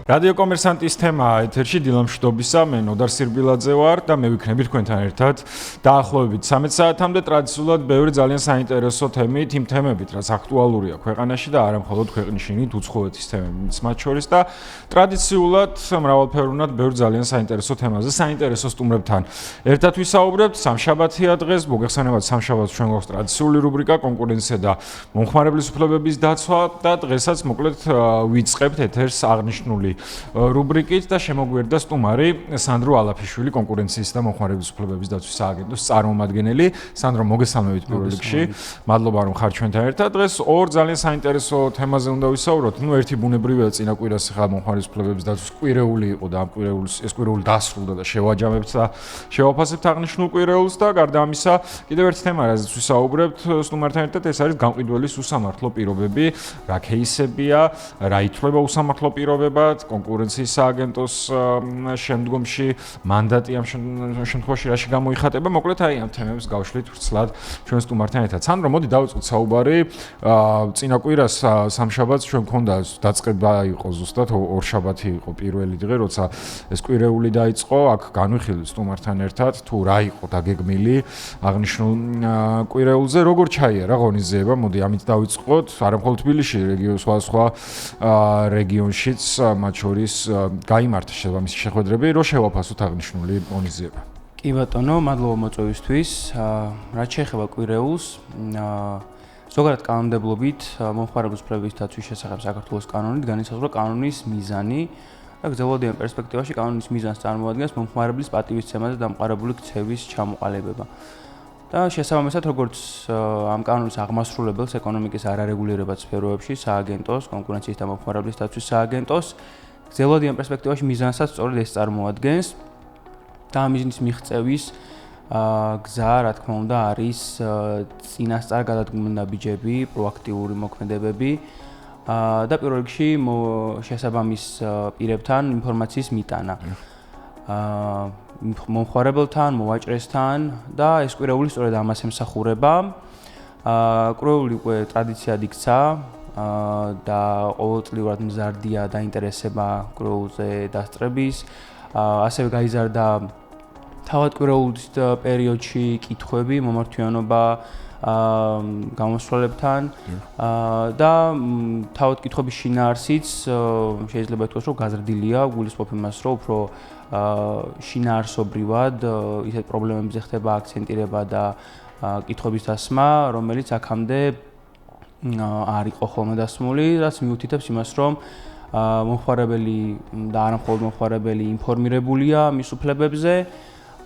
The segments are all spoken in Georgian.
რადიო კომერსანტის თემაა ეთერში დილამშვიდობისა, მე ნოდარ სირბილაძე ვარ და მე ვიქნები თქვენთან ერთად დაახლოებით 13 საათამდე ტრადიციულად ბევრი ძალიან საინტერესო თემით, იმ თემებით, რაც აქტუალურია ქვეყანაში და არა მხოლოდ ქვეყნისშინით, უცხოეთის თემებიც მათ შორის და ტრადიციულად მრავალფეროვნად ბევრი ძალიან საინტერესო თემაზე საინტერესო სტუმრებთან ერთად ვისაუბრებთ. სამშაბათია დღეს, მოგეხსენებათ სამშაბათს ჩვენ გვაქვს ტრადიციული რუბრიკა კონკურენცია და მომხმარებლის უფლებების დაცვა და დღესაც მოკლედ ვიწყებთ ეთერს აღნიშნული რუბრიკით და შემოგვერდა სტუმარი სანდრო ალაფიშვილი კონკურენციის და მომხმარებლის უფლებების დაცვის სააგენტოს წარმომადგენელი. სანდრო, მოგესალმებით პირველ რიგში. მადლობა რომ ხარ ჩვენთან ერთად. დღეს ორ ძალიან საინტერესო თემაზე უნდა ვისაუბროთ. ერთი ბუნებრივია წინა კვირას ხა მომხმარებლის უფლებების დაცვის კვირეული იყო და ამ კვირეულის ეს კვირეული დასრულდა და შევაჯამებთ და შევაფასებთ აღნიშნულ კვირეულს და გარდა ამისა კიდევ ერთი თემა რაზეც ვისაუბრებთ სტუმართან ერთად ეს არის გამყიდველის უსამართლო პირობები, რა кейსებია, რა ითვლება უსამართლო პირობებად, კონკურენციის სააგენტოს შემდგომში მანდატი ამ შემთხვევაში რაში გამოიხატება. მოკლედ აი ამ თემებს გავშლით ვრცლად ჩვენ სტუმართან ერთად. სანდრო, მოდი დავიწყოთ საუბარი. წინა კვირას სამშაბათს ჩვენ გქონდა დაწყება იყო ზუსტად ორშაბათი იყო პირველი დღე, როცა ეს კვირეული დაიწყო. აქ განვიხილეთ სტუმართან ერთად თუ რა იყო დაგეგმილი აღნიშნულ კვირეულზე, როგორ ჩაიარა ღონისძიება. მოდი ამით დავიწყოთ. არა მხოლოდ თბილისში, სხვა რეგიონშიც მათ შორის გაიმართა შესაბამისი შეხვედრები, რომ შევაფასოთ აღნიშნული ღონისძიება. კი ბატონო, მადლობა მოწვევისთვის. რაც შეეხება კვირეულს, ზოგადად კანონმდებლობით მომხმარებლის უფლებების დაცვის შესახებ საქართველოს კანონით განისაზღვრა კანონის მიზანი და გრძელვადიან პერსპექტივაში კანონის მიზანს წარმოადგენს მომხმარებლის პატივისცემაზე დამყარებული ქცევის ჩამოყალიბება. და შესაბამისად, როგორც ამ კანონის აღმასრულებელს ეკონომიკის არარეგულირებად სფეროებში სააგენტოს, კონკურენციის და მომხმარებლის დაცვის სააგენტოს გრძელვადიან პერსპექტივაში მიზანსაც სწორედ ეს წარმოადგენს და ამ მიზნის მიღწევის გზა, რა თქმა უნდა, არის წინასწარ გადადგმული ნაბიჯები, პროაქტიული მოქმედებები და პირველ რიგში შესაბამის პირებთან ინფორმაციის მიტანა. მომხმარებელთან, მოვაჭრესთან და ეს კვირეული სწორედ ამას ემსახურება. კვირეული უკვე ტრადიციად იქცა და ყოველწლიურად მზარდია დაინტერესება კვირეულზე დასწრების. ასევე გაიზარდა თავად კვირეულის პერიოდში კითხვები, მომართვიანობა გამოსვლელებთან და თავად კითხვების შინაარსიც შეიძლება ითქვას, რომ გაზრდილია, გულისხმობ იმას, რომ უფრო შინაარსობრივად ისეთ პრობლემებზე ხდება აქცენტირება და კითხვების დასმა, რომელიც აქამდე არ იყო ხოლმე დასმული, რაც მიუთითებს იმას, რომ მომხმარებელი და არა მხოლოდ მომხმარებელი ინფორმირებულია მის უფლებებზე,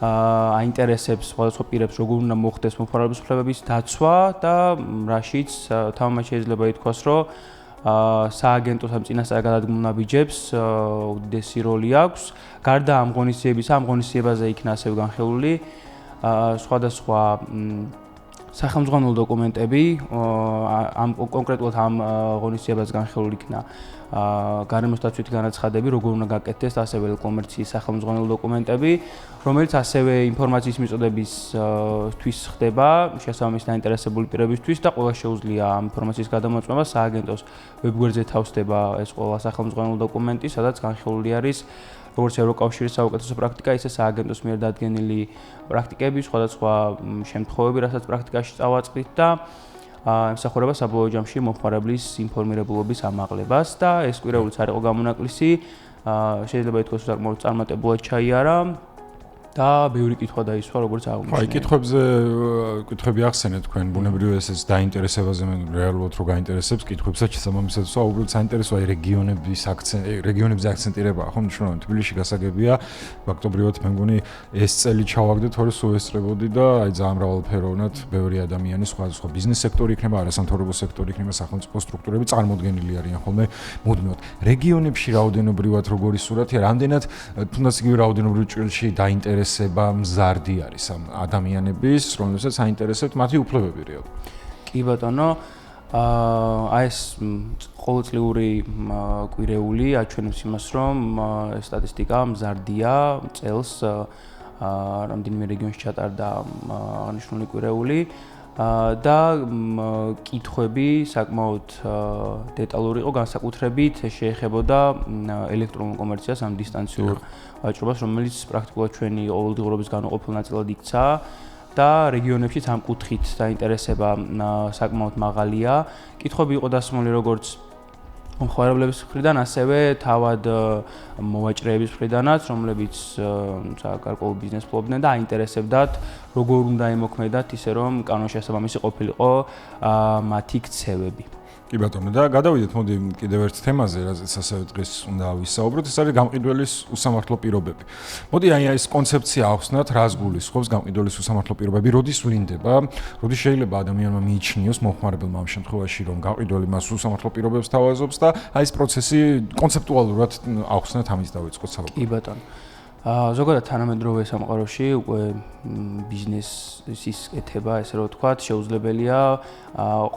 აინტერესებს სხვადასხვა პირებს როგორ უნდა მოხდეს მომხმარებლის უფლებების დაცვა და რაშიც თამამად შეიძლება ითქვას, რომ სააგენტოს ამ წინასწარ გადადგმულ ნაბიჯებს უდიდესი როლი აქვს. გარდა ამ ღონისძიებისა, ამ ღონისძიებაზე იქნა ასევე განხილული სხვადასხვა სახელმძღვანელო დოკუმენტები, კონკრეტულად ამ ღონისძიებას განხილული იქნა გარემოს დაცვითი განაცხადები, როგორ უნდა გაკეთდეს, ასევე კომერციის სახელმძღვანელო დოკუმენტები, რომელიც ასევე ინფორმაციის მიწოდებისთვის ხდება შესაბამის დაინტერესებული პირებისთვის და ყველა შეუძლია ამ ინფორმაციის გადამოწმება სააგენტოს ვებგვერდზე თავსდება ეს ყველა სახელმძღვანელო დოკუმენტი, სადაც განხილული არის როგორც ევროკავშირის საუკეთესო პრაქტიკა, ისე სააგენტოს მიერ დადგენილი პრაქტიკები, სხვადასხვა შემთხვევები, რასაც პრაქტიკაში წავაწყდით და ემსახურება საბოლოო ჯამში მომხმარებლის ინფორმირებულობის ამაღლებას და ეს კვირეულიც არ იყო გამონაკლისი, შეიძლება ითქვას, რომ საკმაოდ წარმატებულად ჩაიარა და ბევრი კითხვა დაისვა, როგორც აღნიშნე. აი, კითხვები ახსენეთ თქვენ, ბუნებრივია ესეც დაინტერესებაზე, მე რეალურად რო გაინტერესებს კითხვებსაც შესაბამისად საუბრობთ, საინტერესო აი რეგიონებზე აქცენტირება, ხო, მნიშვნელოვანი თბილისში გასაგებია, ფაქტობრივად მე მგონი ეს წელი ჩავაგდე, თორე სულ ესწრებოდი და აი ძალიან მრავალფეროვნად ბევრი ადამიანი, სხვადასხვა ბიზნეს სექტორი იქნება, არასამთავრობო სექტორი იქნება, სახელმწიფო სტრუქტურები წარმოდგენილი არიან ხოლმე მუდმივად. რეგიონებში რაოდენობრივად როგორი სურათია, რამდენად თუნდაც იგივე რაოდენობრივ ჭრილში დაინტერესება მზარდი არის ამ ადამიანების, რომელსაც აინტერესებთ მათი უფლებები რეალურად. კი ბატონო, ეს ყოველწლიური კვირეული აჩვენებს იმას, რომ სტატისტიკა მზარდია წელს რამდენიმე რეგიონში ჩატარდა აღნიშნული კვირეული და კითხვები საკმაოდ დეტალური იყო, განსაკუთრებით შეეხებოდა ელექტრონულ კომერციას, ამ დისტანციურ ვაჭრობას, რომელიც პრაქტიკულად ჩვენი ყოველდღიურობის განუყოფელ ნაწილად იქცა და რეგიონებშიც ამ კუთხით დაინტერესება საკმაოდ მაღალია. კითხვები იყო დასმული როგორც მომხმარებლების მხრიდან, ასევე თავად მოვაჭრეების მხრიდანაც, რომლებიც გარკვეულ ბიზნესს ფლობდნენ და აინტერესებდათ, როგორ უნდა ემოქმედათ, ისე რომ კანონშესაბამისი ყოფილიყო მათი ქცევები. კი ბატონო, და გადავიდეთ მოდი კიდევ ერთ თემაზე, რაზეც ასევე დღეს უნდა ვისაუბროთ, ეს არის გამყიდველის უსამართლო პირობები. მოდი აი ეს კონცეფცია ახსნათ, რას გულისხმობს გამყიდველის უსამართლო პირობები, როდის ვლინდება, როდის შეიძლება ადამიანმა მიიჩნიოს მომხმარებელმა ამ შემთხვევაში, რომ გამყიდველი მას უსამართლო პირობებს თავაზობს და აი ეს პროცესი კონცეპტუალურად ახსნათ, ამის დავიწყოთ საუბარი. კი ბატონო. ზოგადად თანამედროვე სამყაროში უკვე ბიზნესის კეთება, ესე რომ ვთქვათ, შეუძლებელია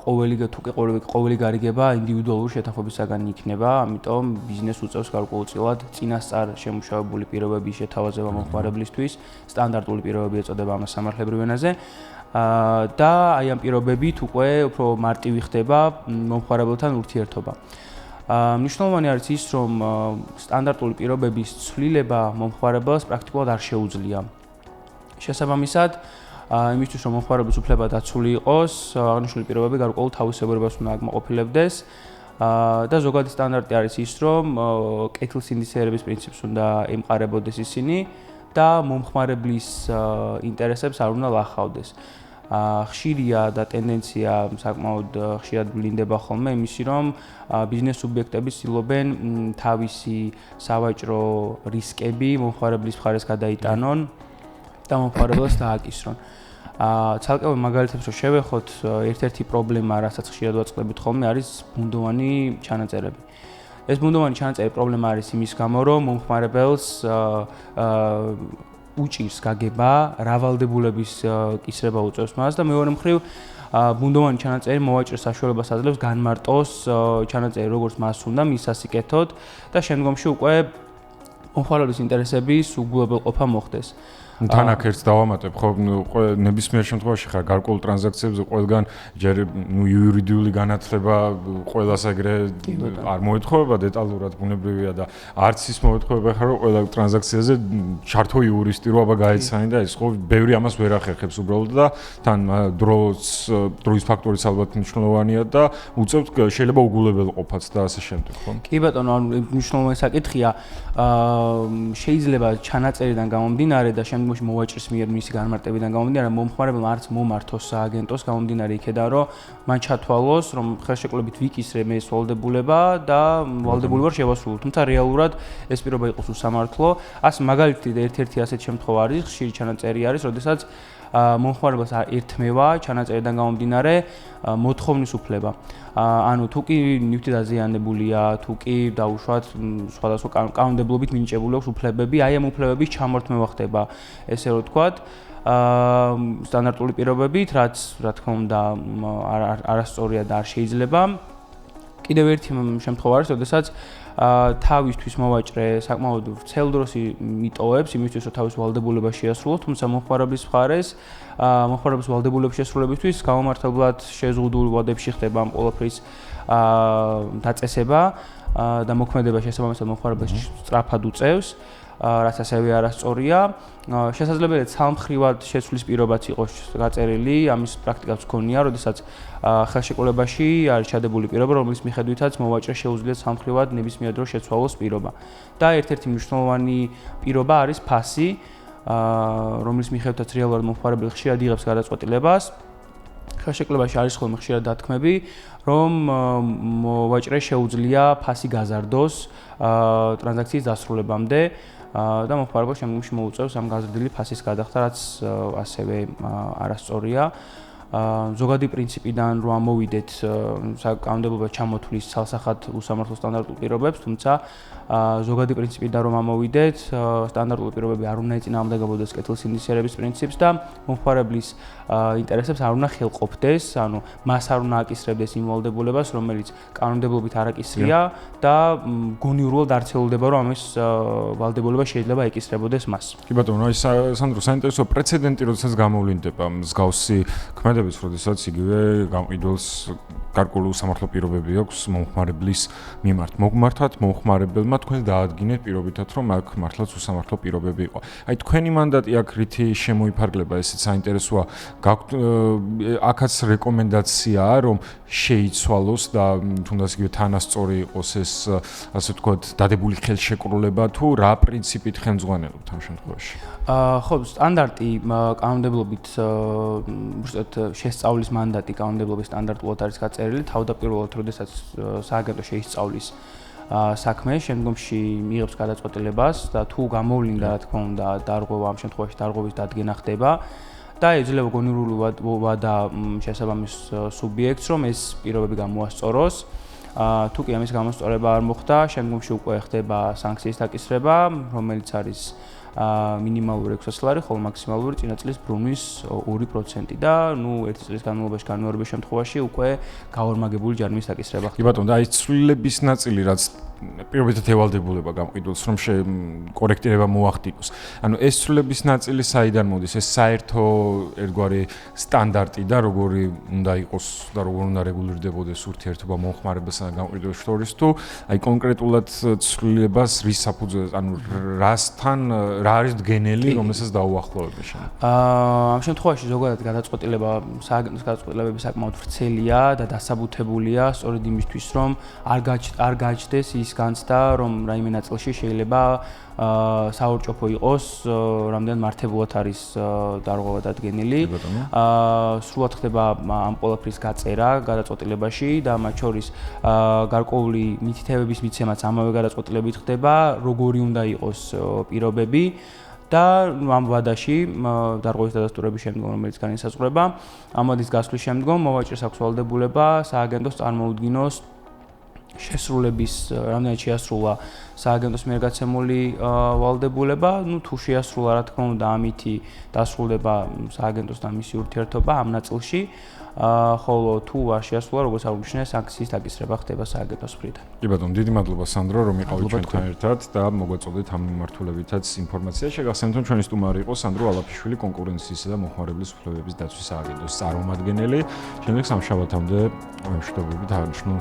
ყოველი გარიგება ინდივიდუალური შეთანხმებისაგან იქნება, ამიტომ ბიზნესს უწევს გარკვეულწილად წინასწარ შემუშავებული პირობების შეთავაზება მომხმარებლისთვის, სტანდარტული პირობები ეწოდება ამას სამართლებრივ ენაზე. და აი ამ პირობებით უკვე უფრო მარტივი ხდება მომხმარებელთან ურთიერთობა. მნიშვნელოვანი არის ის, რომ სტანდარტული პირობების ცვლილება მომხმარებელს პრაქტიკულად არ შეუძლია. შესაბამისად, იმისთვის რომ მომხმარებლის უფლება დაცული იყოს, აღნიშნული პირობები გარკვეულ თავისებურებას უნდა აკმაყოფილებდეს და ზოგადი სტანდარტი არის ის, რომ კეთილსინდისიერების პრინციპს უნდა ემყარებოდეს ისინი და მომხმარებლის ინტერესებს არ უნდა ლახავდეს. ხშირია და ტენდენცია საკმაოდ ხშირად ვლინდება ხოლმე იმისი, რომ ბიზნეს სუბიექტები ცდილობენ თავისი სავაჭრო რისკები მომხმარებლის მხარეს გადაიტანონ და მომხმარებელს დააკისრონ. ცალკეულ მაგალითებს რო შევეხოთ, ერთ-ერთი პრობლემა, რასაც ხშირად ვაწყდებით ხოლმე, არის ბუნდოვანი ჩანაწერები. ეს ბუნდოვანი ჩანაწერი პრობლემა არის იმის გამო, რომ მომხმარებელს უჭირს გაგება, რავალდებულების კისრება უწევს მას და მეორე მხრივ ბუნდოვანი ჩანაწერი მოვაჭრეს საშუალებას აძლევს განმარტოს ჩანაწერი როგორც მას უნდა მის სასიკეთოდ და შემდგომში უკვე მომხმარებლის ინტერესების უგულებელყოფა მოხდეს. თან აქ ერთს დავამატებ, ხო, ნებისმიერ შემთხვევაში ხარ გარკვეულ ტრანზაქციებზე ყველგან ჯერ იურიდიული განათლება ყველას ეგრე არ მოეთხოვება დეტალურად, ბუნებრივია და არც ის მოეთხოვება ხარ, რომ ყველა ტრანზაქციაზე ჩართო იურისტი რო აბა გაეცანი და ის ხო ბევრი ამას ვერ ახერხებს უბრალოდ და თან დროის ფაქტორიც ალბათ მნიშვნელოვანია და უწევთ შეიძლება უგულებელყოფაც და ასე შემდეგ, ხო? კი ბატონო, მნიშვნელოვანი საკითხია. შეიძლება ჩანაწერიდან გამომდინარე და შემდგომში მოვაჭრის მიერ მისი განმარტებიდან გამომდინარე, მომხმარებელმა არც მომართოს სააგენტოს გამომდინარე იქედან, რომ მან ჩათვალოს, რომ ხელშეკრულებით ვიკისრე მე ეს ვალდებულება და ვალდებული ვარ შევასრულო. თუმცა რეალურად ეს პირობა იყოს უსამართლო. ასე მაგალითად ერთ-ერთი ასეთი შემთხვევა არის, ხშირი ჩანაწერი არის, როდესაც მომხმარებელს ერთმევა ჩანაწერიდან გამომდინარე მოთხოვნის უფლება. ანუ თუ კი ნივთი დაზიანებულია, თუ კი დაუშვათ სხვადასხვა კანონმდებლობით მინიჭებული აქვს უფლებები, აი ამ უფლებების ჩამორთმევა ხდება, ესე რომ ვთქვათ, სტანდარტული პირობებით, რაც რა თქმა უნდა არასწორია და არ შეიძლება. კიდევ ერთი შემთხვევა არის, როდესაც თავისთვის მოვაჭრე საკმაოდ ვრცელ დროს მიტოვებს იმისთვის, რომ თავის ვალდებულებას შეასრულოს, თუმცა მომხმარებლის მხარეს მომხმარებლის ვალდებულების შესრულებისთვის გამომართლებლად შეზღუდულ ვადებში ხდება ამ ყველაფრის დაწესება და მოქმედება შესაბამისად მომხმარებელს სწრაფად უწევს, რაც ასევე არასწორია. შესაძლებელია ცალმხრივად შეცვლის პირობაც იყოს გაწერილი, ამის პრაქტიკაც გქონია, როდესაც ხელშეკრულებაში არის ჩადებული პირობა, რომლის მიხედვითაც მოვაჭრეს შეუძლია ცალმხრივად ნებისმიერ დროს შეცვალოს პირობა. და ერთ-ერთი მნიშვნელოვანი პირობა არის ფასი, რომლის მიხედვითაც რეალურად მომხმარებელი ხშირად იღებს გადაწყვეტილებას. ხელშეკრულებაში არის ხოლმე ხშირად დათქმები, რომ მოვაჭრეს შეუძლია ფასი გაზარდოს ტრანზაქციის დასრულებამდე და მომხმარებელს შემდგომში მოუწევს ამ გაზრდილი ფასის გადახდა, რაც ასევე არასწორია. ზოგადი პრინციპიდან რო ამოვიდეთ, კანონმდებლობა ჩამოთვლის ცალსახად უსამართლო სტანდარტულ პირობებს, თუმცა ზოგადი პრინციპიდან რომ ამოვიდეთ, სტანდარტული პირობები არ უნდა ეწინააღმდეგებოდეს კეთილსინდისიერების პრინციპს და მომხმარებლის ინტერესებს არ უნდა ხელყოფდეს, ანუ მას არ უნდა აკისრებდეს იმ ვალდებულებას, რომელიც კანონმდებლობით არ აკისრია და გონიურულად არ ცელდება, რომ ამის ვალდებულება შეიძლება ეკისრებოდეს მას. კი ბატონო, აი სანდრო, საინტერესო პრეცედენტი, როდესაც გამოვლინდება მსგავსი ქმედა მოქმედებს, როდესაც იგივე გამყიდველს გარკვეული უსამართლო პირობები აქვს მომხმარებლის მიმართ. მოგმართათ მომხმარებელმა თქვენ დაადგინეთ პირობითად, რომ აქ მართლაც უსამართლო პირობები იყო. აი თქვენი მანდატი აქ რითი შემოიფარგლება, ესეც საინტერესოა. აქაც რეკომენდაციაა, რომ შეიცვალოს და თუნდაც იგივე თანასწორი იყოს ეს, ასე ვთქვათ, დადებული ხელშეკრულება თუ რა პრინციპით ხელმძღვანელობთ ამ შემთხვევაში? ხო, სტანდარტი კანონმდებლობით უბრალოდ შესწავლის მანდატი კანონმდებლობის სტანდარტულად არის გაწერილი, თავდაპირველად, როდესაც სააგენტო შეისწავლის საქმე, შემდგომში მიიღებს გადაწყვეტილებას და თუ გამოვლინდა, რა თქმა უნდა, დარღვევა, ამ შემთხვევაში დარღვევის დადგენა ხდება და ეძლევა გონიურული ვადა შესაბამის სუბიექტს, რომ ეს პირობები გამოასწოროს. თუ კი ამის გამოსწორება არ მოხდა, შემდგომში უკვე ხდება სანქციის დაკისრება, რომელიც არის მინიმალური 600 ლარი, ხოლო მაქსიმალური წინა წლის ბრუნვის 2% და ერთი წლის განმავლობაში განმეორების შემთხვევაში უკვე გავორმაგებული ჯარიმის დაკისრება ხდება. კი ბატონო, და აი ცვლილების ნაწილი, რაც პირობითად ევალდებულება გამყიდველს, რომ კორექტირება მოახდინოს. ანუ ეს ცვლილების ნაწილი საიდან მოდის? ეს საერთო ერთგვარი სტანდარტი და როგორი უნდა იყოს და როგორ უნდა რეგულირდებოდეს ურთიერთობა მომხმარებელსა და გამყიდველს შორის, თუ აი კონკრეტულად ცვლილებას რის საფუძველზე, ანუ რასთან რა არის დგენელი, რომელსაც დაუახლოვებენ შენ? ამ შემთხვევაში ზოგადად სააგენტოს გადაწყვეტილებები საკმაოდ ვრცელია და დასაბუთებულია სწორედ იმისთვის, რომ არ გაჩნდეს ის განცდა, რომ რაიმე ნაწილში შეიძლება საურჭოფო იყოს, რამდენად მართებულად არის დარღვევა დადგენილი. სრულად ხდება ამ ყველაფრის გაწერა გადაწყვეტილებაში და მათ შორის გარკვეული მითითებების მიცემაც ამავე გადაწყვეტილებით ხდება, როგორი უნდა იყოს პირობები და ამ ვადაში დარღვევის დადასტურების შემდგომ, რომელიც განისაზღვრება, ამ ვადის გასვლის შემდგომ მოვაჭრეს აქვს ვალდებულება სააგენტოს წარმოუდგინოს შესრულების, რამდენად შეასრულა სააგენტოს მიერ გაცემული ვალდებულება, თუ შეასრულა, რა თქმა უნდა, ამითი დასრულდება სააგენტოს და მისი ურთიერთობა ამ ნაწილში, ხოლო თუ არ შეასრულა, როგორც აღვნიშნე, სანქციის დაკისრება ხდება სააგენტოს მხრიდან. კი ბატონო, დიდი მადლობა სანდრო, რომ იყავით ჩვენთან ერთად და მოგვაწოდეთ ამ მიმართულებითაც ინფორმაცია. შეგახსენებთ, რომ ჩვენი სტუმარი იყო სანდრო ალაფიშვილი, კონკურენციისა და მომხმარებლის უფლებების დაცვის სააგენტოს წარმომადგენელი. შემდეგ სამშაბათამდე მშვიდობებით აღნიშნულ